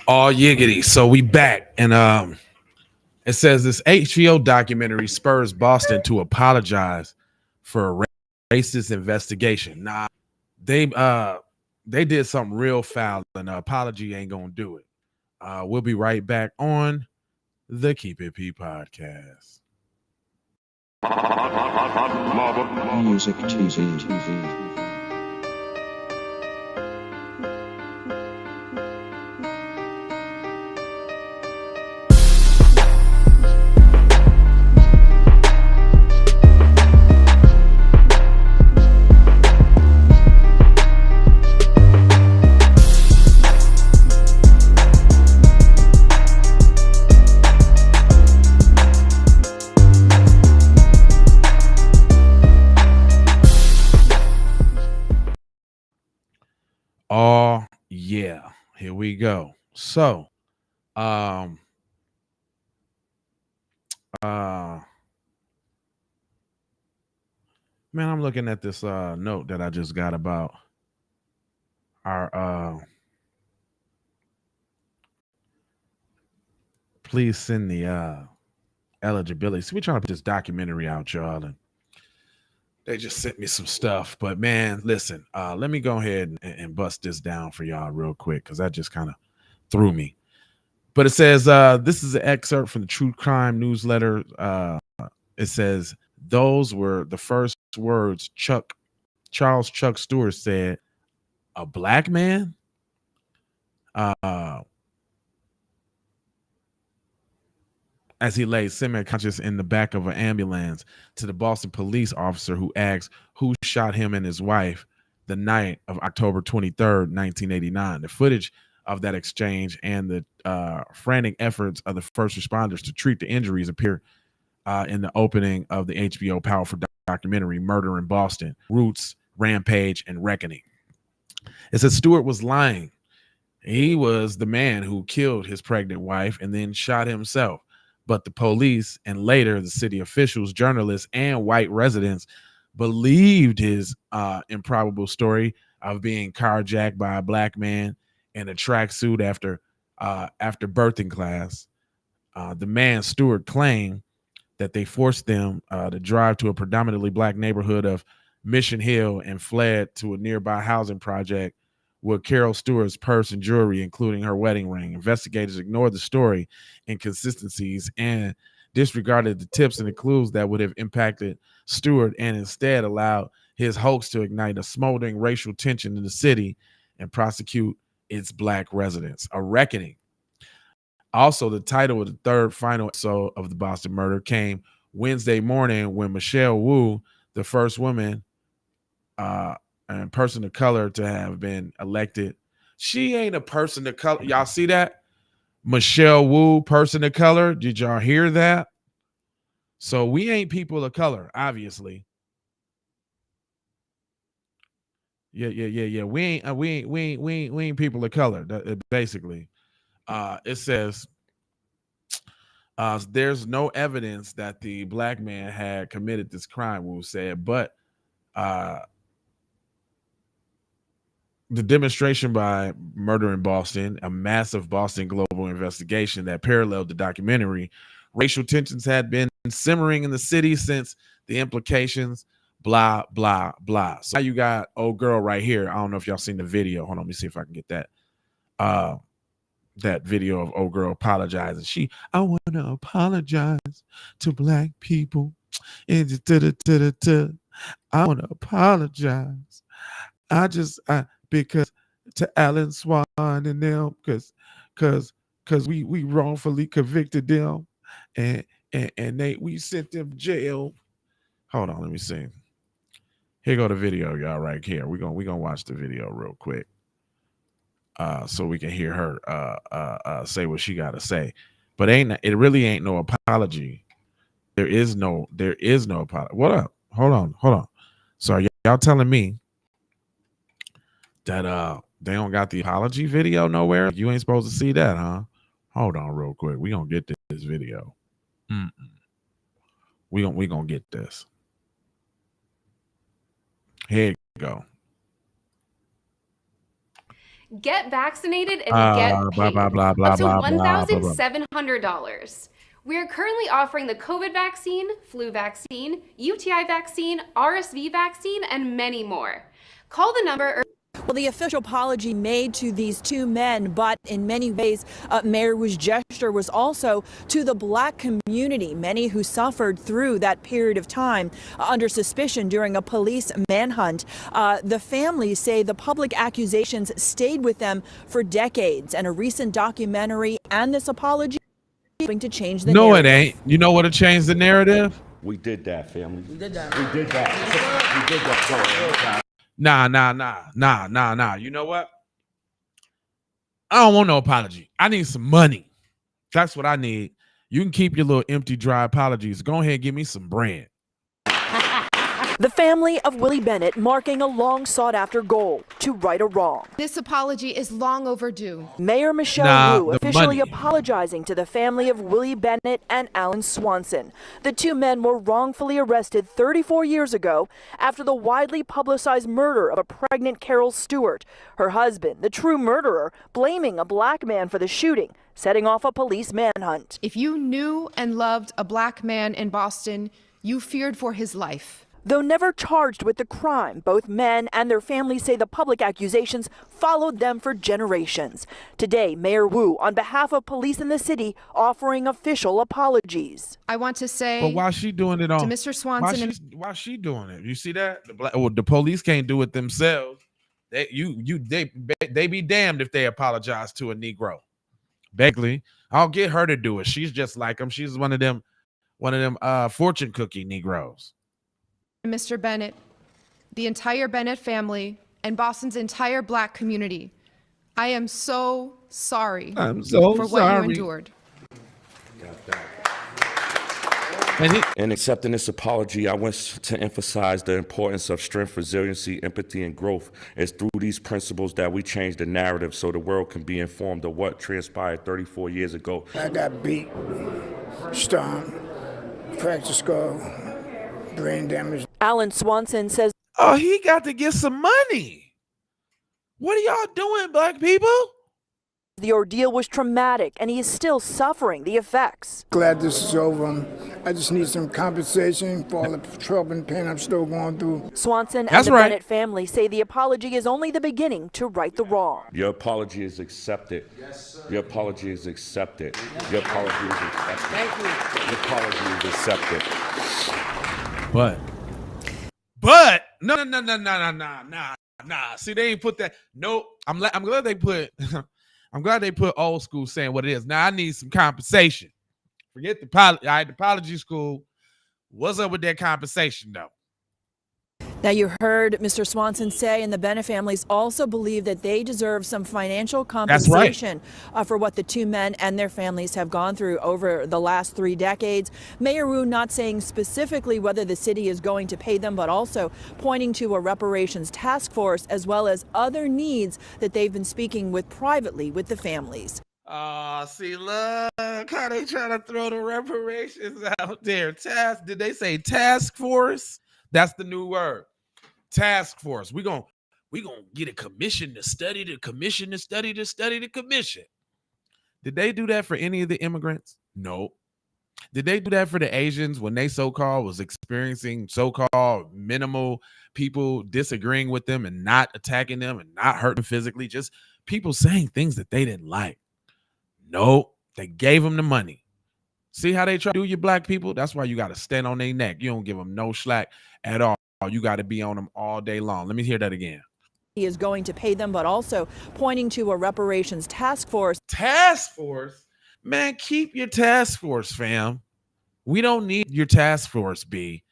Oh, yiggity. So we back. And it says this HBO documentary spurs Boston to apologize for a racist investigation. Nah, they uh they did something real foul, and an apology ain't gonna do it. We'll be right back on the Keep It P podcast. Music TV. Oh yeah, here we go. So, um, uh, man, I'm looking at this note that I just got about our please send the eligibility. So we're trying to put this documentary out, y'all, and they just sent me some stuff. But man, listen, let me go ahead and bust this down for y'all real quick because that just kind of threw me. But it says this is an excerpt from the True Crime newsletter. It says those were the first words Charles Chuck Stewart said. A black man. Uh, as he lay semi-conscious in the back of an ambulance to the Boston police officer who asked who shot him and his wife the night of October 23rd, 1989. The footage of that exchange and the frantic efforts of the first responders to treat the injuries appear in the opening of the HBO powerful documentary Murder in Boston, Roots, Rampage, and Reckoning. It says Stewart was lying. He was the man who killed his pregnant wife and then shot himself. But the police and later the city officials, journalists, and white residents believed his improbable story of being carjacked by a black man in a tracksuit after birthing class. The man Stewart claimed that they forced them to drive to a predominantly black neighborhood of Mission Hill and fled to a nearby housing project with Carol Stewart's purse and jewelry, including her wedding ring. Investigators ignored the story inconsistencies and disregarded the tips and the clues that would have impacted Stewart and instead allowed his hoax to ignite a smoldering racial tension in the city and prosecute its black residents. A reckoning. Also, the title of the third final episode of the Boston murder came Wednesday morning when Michelle Wu, the first woman and person of color to have been elected. She ain't a person of color. Y'all see that? Michelle Wu, person of color. Did y'all hear that? So we ain't people of color, obviously. Yeah. We ain't people of color. Basically, it says there's no evidence that the black man had committed this crime. Wu said, but uh, the demonstration by Murder in Boston, a massive Boston global investigation that paralleled the documentary, racial tensions had been simmering in the city since the implications, blah, blah, blah. So now you got old girl right here. I don't know if y'all seen the video. Hold on, let me see if I can get that. That video of old girl apologizing. I want to apologize to black people. I want to apologize. Because to Alan Swan and them, because we wrongfully convicted them, and we sent them to jail. Hold on, let me see. Here go the video, y'all. Right here, we gonna watch the video real quick, so we can hear her say what she got to say. But it really ain't no apology. There is no apology. What up? Hold on. So y'all telling me that they don't got the apology video nowhere? You ain't supposed to see that, huh? Hold on real quick. We gonna get this video. Mm-mm. We gonna get this. Here you go. Get vaccinated and get Blah, paid blah, blah, blah, up to blah, blah, blah, blah. $1,700. We are currently offering the COVID vaccine, flu vaccine, UTI vaccine, RSV vaccine, and many more. Call the number. Well, the official apology made to these two men, but in many ways, Mayor Wu's gesture was also to the black community, many who suffered through that period of time under suspicion during a police manhunt. The families say the public accusations stayed with them for decades, and a recent documentary and this apology to change the narrative. No, it ain't. You know what to change the narrative? We did that, family. We did that. We did that. We did that. Nah. You know what? I don't want no apology. I need some money. That's what I need. You can keep your little empty, dry apologies. Go ahead and give me some bread. The family of Willie Bennett marking a long sought after goal to right a wrong. This apology is long overdue. Mayor Michelle Wu officially money. apologizing to the family of Willie Bennett and Alan Swanson. The two men were wrongfully arrested 34 years ago after the widely publicized murder of a pregnant Carol Stuart. Her husband, the true murderer, blaming a black man for the shooting, setting off a police manhunt. If you knew and loved a black man in Boston, you feared for his life. Though never charged with the crime, both men and their families say the public accusations followed them for generations. Today, Mayor Wu, on behalf of police in the city, offering official apologies. I want to say But why she doing it on? to Mr. Swanson Why she doing it? You see that? The police can't do it themselves. They be damned if they apologize to a Negro. Begley, I'll get her to do it. She's just like him. She's one of them fortune cookie Negroes. Mr. Bennett, the entire Bennett family, and Boston's entire black community, I am so sorry for what you endured. In accepting this apology, I want to emphasize the importance of strength, resiliency, empathy, and growth. It's through these principles that we change the narrative so the world can be informed of what transpired 34 years ago. I got beat, stung, fractured skull, brain damage. Alan Swanson says, Oh, he got to get some money. What are y'all doing, black people? the ordeal was traumatic and he is still suffering the effects. Glad this is over. I just need some compensation for all the trouble and pain I'm still going through. Swanson That's and the right. Bennett family say the apology is only the beginning to right the wrong. Your apology is accepted. Yes, sir. Your apology is accepted. Yes. Your apology is accepted. Thank you. Your apology is accepted. But no. See, they ain't put that. No, I'm glad they put. I'm glad they put old school saying what it is. Now I need some compensation. Forget the apology. All right, the apology school. What's up with that compensation though? Now you heard Mr. Swanson say, and the Bennett families also believe that they deserve some financial compensation for what the two men and their families have gone through over the last 3 decades. Mayor Wu not saying specifically whether the city is going to pay them, but also pointing to a reparations task force as well as other needs that they've been speaking with privately with the families. See, look how they trying to throw the reparations out there. Did they say task force? That's the new word. Task force. We gonna get a commission to study the commission to study the commission. Did they do that for any of the immigrants? No. Did they do that for the Asians when they so-called was experiencing so-called minimal people disagreeing with them and not attacking them and not hurting them physically? Just people saying things that they didn't like. No, they gave them the money. See how they try to do you black people? That's why you got to stand on their neck. You don't give them no slack at all. You got to be on them all day long. Let me hear that again. He is going to pay them, but also pointing to a reparations task force. Task force? Man, keep your task force, fam. We don't need your task force, B.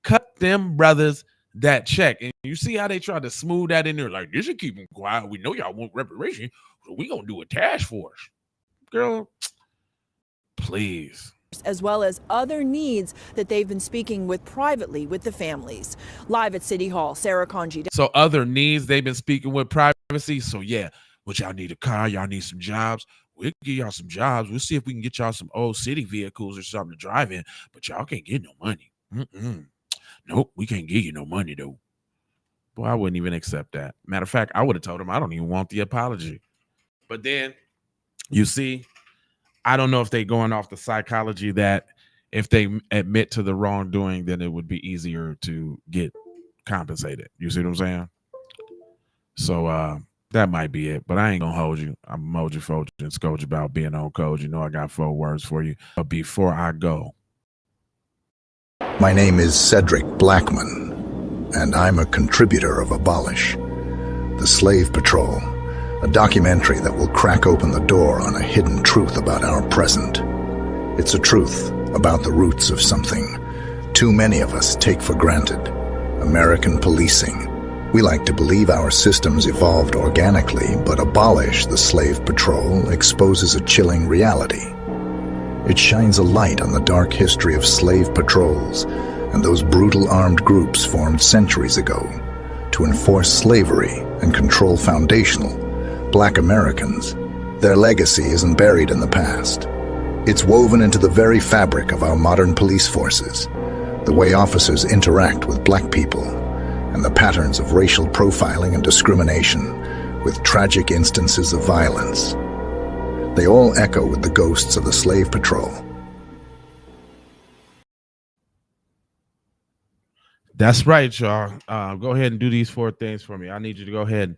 Cut them brothers that check. And you see how they try to smooth that in there? Like, this should keep them quiet. We know y'all want reparation, so we going to do a task force. Girl, please. As well as other needs that they've been speaking with privately with the families. Live at City Hall, Sarah Conji. So other needs they've been speaking with privacy. So yeah, what y'all need a car, y'all need some jobs. We'll give y'all some jobs. We'll see if we can get y'all some old city vehicles or something to drive in, but y'all can't get no money. Nope, we can't give you no money though. Boy, I wouldn't even accept that. Matter of fact, I would have told him I don't even want the apology. But then, you see, I don't know if they're going off the psychology that if they admit to the wrongdoing, then it would be easier to get compensated. You see what I'm saying? So that might be it. But I ain't gonna hold you. I'm emoji Foji and Scourge about being on code. You know I got 4 words for you. But before I go, my name is Cedric Blackman, and I'm a contributor of Abolish, the Slave Patrol, a documentary that will crack open the door on a hidden truth about our present. It's a truth about the roots of something too many of us take for granted: American policing. We like to believe our systems evolved organically, but Abolish, the Slave Patrol, exposes a chilling reality. It shines a light on the dark history of slave patrols and those brutal armed groups formed centuries ago to enforce slavery and control foundational Black Americans. Their legacy isn't buried in the past. It's woven into the very fabric of our modern police forces, the way officers interact with Black people, and the patterns of racial profiling and discrimination, with tragic instances of violence. They all echo with the ghosts of the Slave Patrol. that's right, y'all. Go ahead and do these 4 things for me. I need you to go ahead and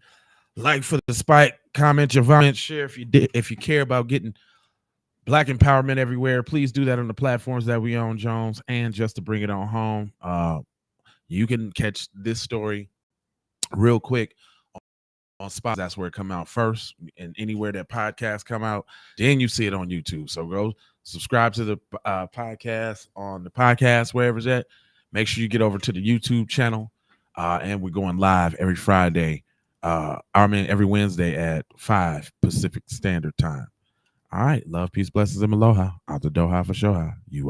like for the spike, comment your comment, share if you care about getting Black empowerment everywhere. Please do that on the platforms that we own, Jones. And just to bring it on home, you can catch this story real quick on Spotify. That's where it come out first, and anywhere that podcasts come out, then you see it on YouTube. So go subscribe to the podcast on the podcast, wherever it's at. Make sure you get over to the YouTube channel, and we're going live every Friday. Every Wednesday at 5 Pacific Standard Time. All right, love, peace, blessings, and aloha. Out the Doha for sure. You are.